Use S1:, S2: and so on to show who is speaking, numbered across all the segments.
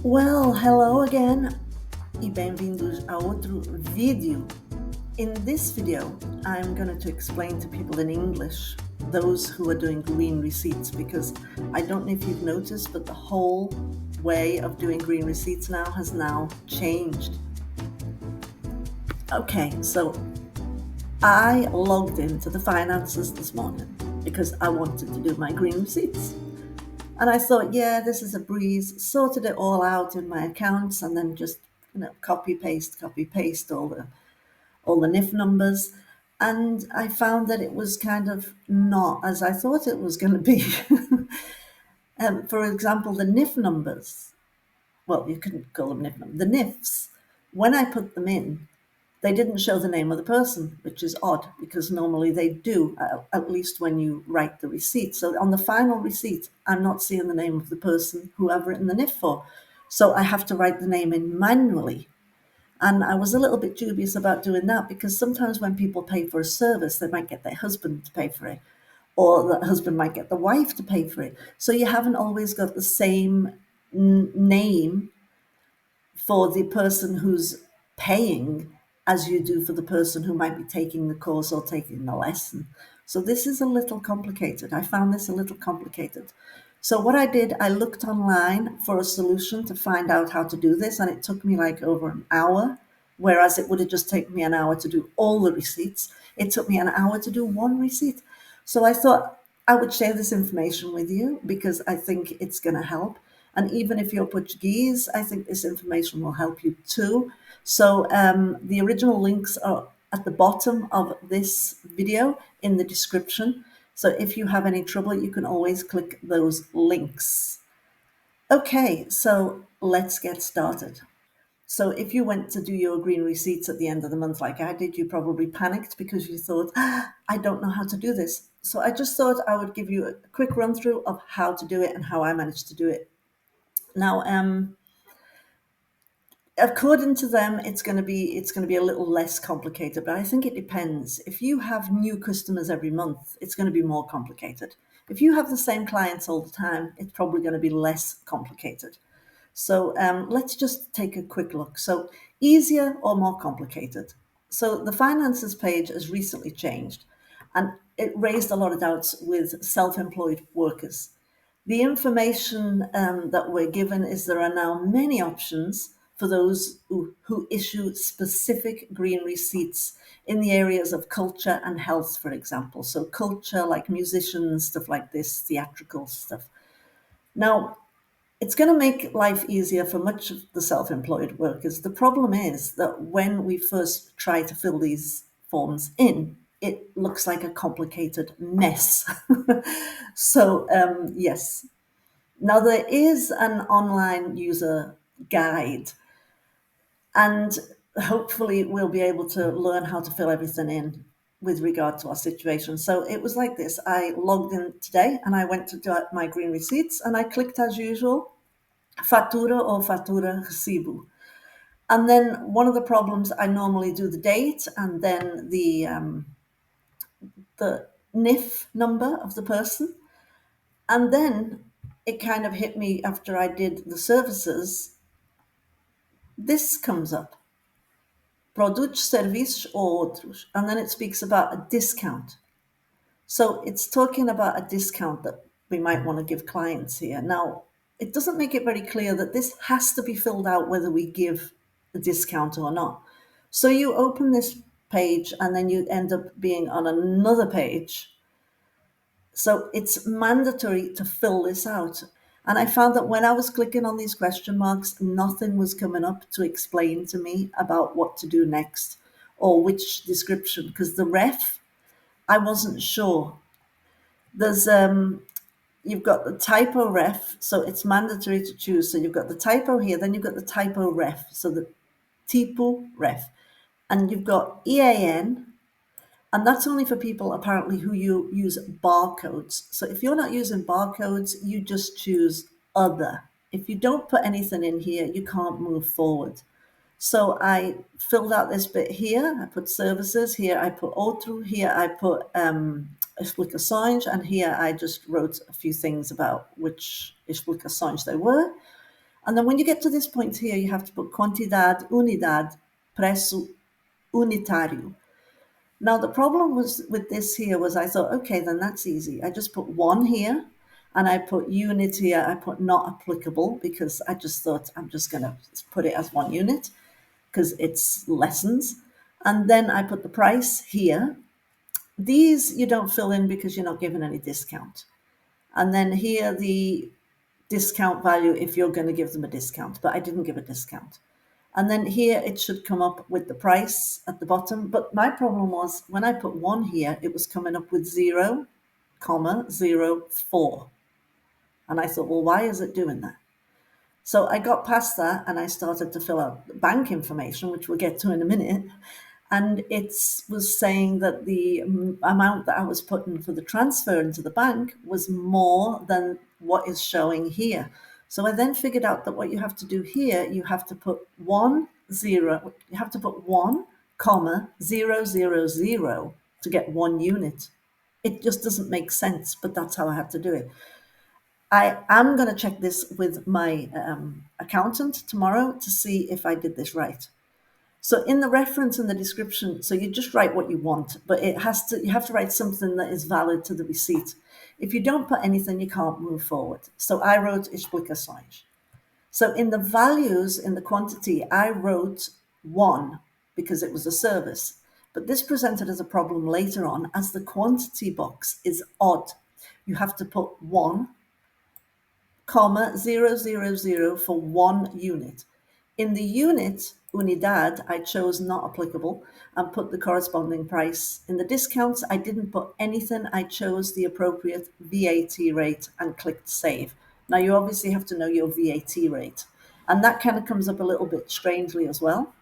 S1: Well, hello again e bem-vindos a outro vídeo. In this video, I'm going to explain to people in English, those who are doing green receipts, because I don't know if you've noticed, but the whole way of doing green receipts has now changed. Okay, so I logged into the finances this morning because I wanted to do my green receipts. And I thought, yeah, this is a breeze, sorted it all out in my accounts and then just, copy paste all the NIF numbers. And I found that it was kind of not as I thought it was going to be. For example, the NIF numbers, well, you couldn't call them NIF numbers, the NIFs, when I put them in, they didn't show the name of the person, which is odd because normally they do, at least when you write the receipt. So on the final receipt, I'm not seeing the name of the person who I've written the NIF for. So I have to write the name in manually. And I was a little bit dubious about doing that because sometimes when people pay for a service, they might get their husband to pay for it, or the husband might get the wife to pay for it. So you haven't always got the same name for the person who's paying as you do for the person who might be taking the course or taking the lesson. So this is a little complicated. I found this a little complicated. So what I did, I looked online for a solution to find out how to do this, and it took me like over an hour, whereas it would have just taken me an hour to do all the receipts. It took me an hour to do one receipt. So I thought I would share this information with you because I think it's going to help. And even if you're Portuguese, I think this information will help you too. So the original links are at the bottom of this video in the description. So if you have any trouble, you can always click those links. Okay, so let's get started. So if you went to do your green receipts at the end of the month like I did, you probably panicked because you thought, I don't know how to do this. So I just thought I would give you a quick run through of how to do it and how I managed to do it. Now, according to them, it's going to be a little less complicated, but I think it depends. If you have new customers every month, it's going to be more complicated. If you have the same clients all the time, it's probably going to be less complicated. So let's just take a quick look. So easier or more complicated? So the finances page has recently changed, and it raised a lot of doubts with self-employed workers. The information that we're given is there are now many options for those who issue specific green receipts in the areas of culture and health, for example. So culture, like musicians, stuff like this, theatrical stuff. Now, it's going to make life easier for much of the self-employed workers. The problem is that when we first try to fill these forms in, it looks like a complicated mess. So, yes. Now, there is an online user guide, and hopefully we'll be able to learn how to fill everything in with regard to our situation. So it was like this. I logged in today and I went to do my green receipts and I clicked as usual, fatura or fatura recibo. And then one of the problems, I normally do the date and then the NIF number of the person. And then it kind of hit me after I did the services. This comes up. Produtos, serviços ou outros. And then it speaks about a discount. So it's talking about a discount that we might want to give clients here. Now, it doesn't make it very clear that this has to be filled out whether we give a discount or not. So you open this page and then you end up being on another page. So it's mandatory to fill this out. And I found that when I was clicking on these question marks, nothing was coming up to explain to me about what to do next or which description, because the ref, I wasn't sure. There's you've got the typo ref, so it's mandatory to choose. So you've got the typo here, then you've got the typo ref, so the typo ref, and you've got EAN, and that's only for people apparently who you use barcodes. So if you're not using barcodes, you just choose other. If you don't put anything in here, you can't move forward. So I filled out this bit here. I put services here. I put outro here. I put explicações, and here I just wrote a few things about which explicações they were. And then when you get to this point here, you have to put quantidad, unidad, preço unitário. Now, the problem was with this here was I thought, okay, then that's easy. I just put one here and I put unit here. I put not applicable because I just thought I'm just going to put it as one unit because it's lessons. And then I put the price here. These you don't fill in because you're not given any discount. And then here the discount value if you're going to give them a discount, but I didn't give a discount. And then here it should come up with the price at the bottom. But my problem was when I put one here, it was coming up with 0,04. And I thought, well, why is it doing that? So I got past that and I started to fill out the bank information, which we'll get to in a minute. And it was saying that the amount that I was putting for the transfer into the bank was more than what is showing here. So I then figured out that what you have to do here, you have to put 1, 0, you have to put 1, comma, 000 to get 1 unit. It just doesn't make sense, but that's how I had to do it. I am going to check this with my accountant tomorrow to see if I did this right. So in the reference and the description, so you just write what you want, but you have to write something that is valid to the receipt. If you don't put anything, you can't move forward. So I wrote explicações. So in the values, in the quantity, I wrote 1 because it was a service. But this presented as a problem later on as the quantity box is odd. You have to put 1, comma, 000 for 1 unit. In the unit, unidad, I chose not applicable and put the corresponding price. In the discounts, I didn't put anything. I chose the appropriate VAT rate and clicked save. Now, you obviously have to know your VAT rate. And that kind of comes up a little bit strangely as well.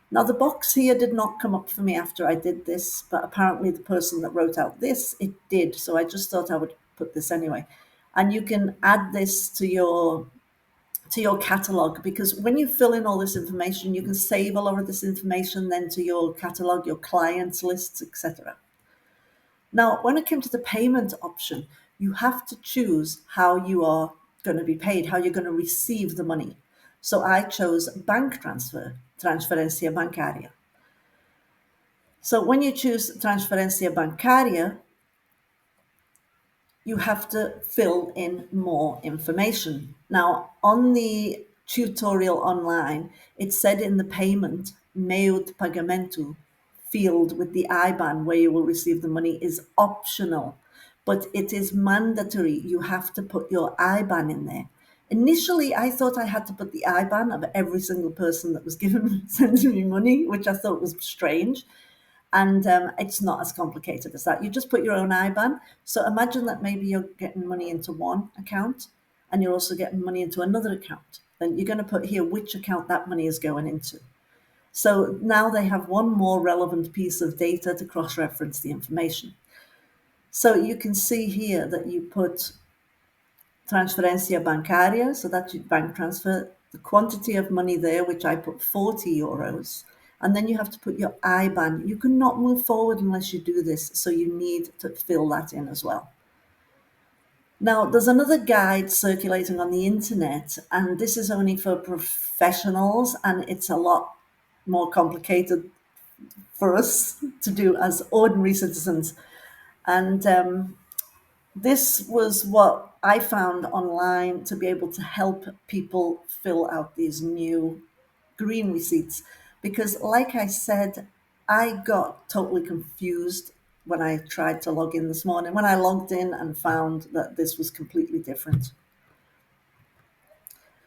S1: Now, the box here did not come up for me after I did this, but apparently the person that wrote out this, it did. So I just thought I would put this anyway. And you can add this to your catalog, because when you fill in all this information, you can save a lot of this information then to your catalog, your clients lists, etc. Now, when it came to the payment option, you have to choose how you are going to be paid, how you're going to receive the money. So I chose bank transfer, transferência bancária. So when you choose transferência bancária, you have to fill in more information. Now, on the tutorial online, it said in the payment, meio de pagamento field with the IBAN where you will receive the money is optional, but it is mandatory. You have to put your IBAN in there. Initially, I thought I had to put the IBAN of every single person that was sending me money, which I thought was strange. And it's not as complicated as that. You just put your own IBAN. So imagine that maybe you're getting money into one account and you're also getting money into another account. Then you're going to put here which account that money is going into. So now they have one more relevant piece of data to cross-reference the information. So you can see here that you put transferência bancária, so that's your bank transfer, the quantity of money there, which I put 40 euros. And then you have to put your IBAN. You cannot move forward unless you do this, so you need to fill that in as well. Now, there's another guide circulating on the internet, and this is only for professionals, and it's a lot more complicated for us to do as ordinary citizens. And this was what I found online to be able to help people fill out these new green receipts. Because like I said, I got totally confused when I tried to log in this morning, when I logged in and found that this was completely different.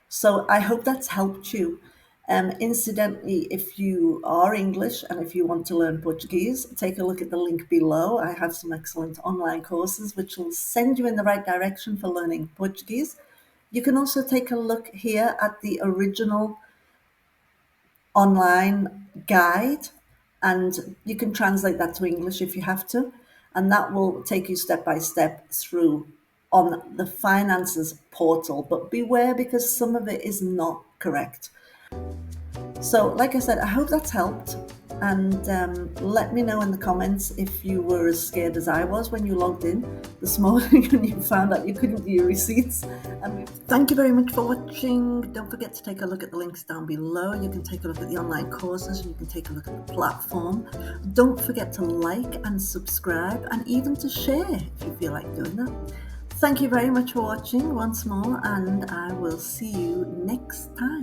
S1: So I hope that's helped you. Incidentally, if you are English and if you want to learn Portuguese, take a look at the link below. I have some excellent online courses which will send you in the right direction for learning Portuguese. You can also take a look here at the original online guide, and you can translate that to English if you have to, and that will take you step by step through on the finances portal. But beware, because some of it is not correct. So like I said, I hope that's helped. And let me know in the comments if you were as scared as I was when you logged in this morning and you found out you couldn't do your receipts. And thank you very much for watching. Don't forget to take a look at the links down below. You can take a look at the online courses, and you can take a look at the platform. Don't forget to like and subscribe, and even to share if you feel like doing that. Thank you very much for watching once more, and I will see you next time.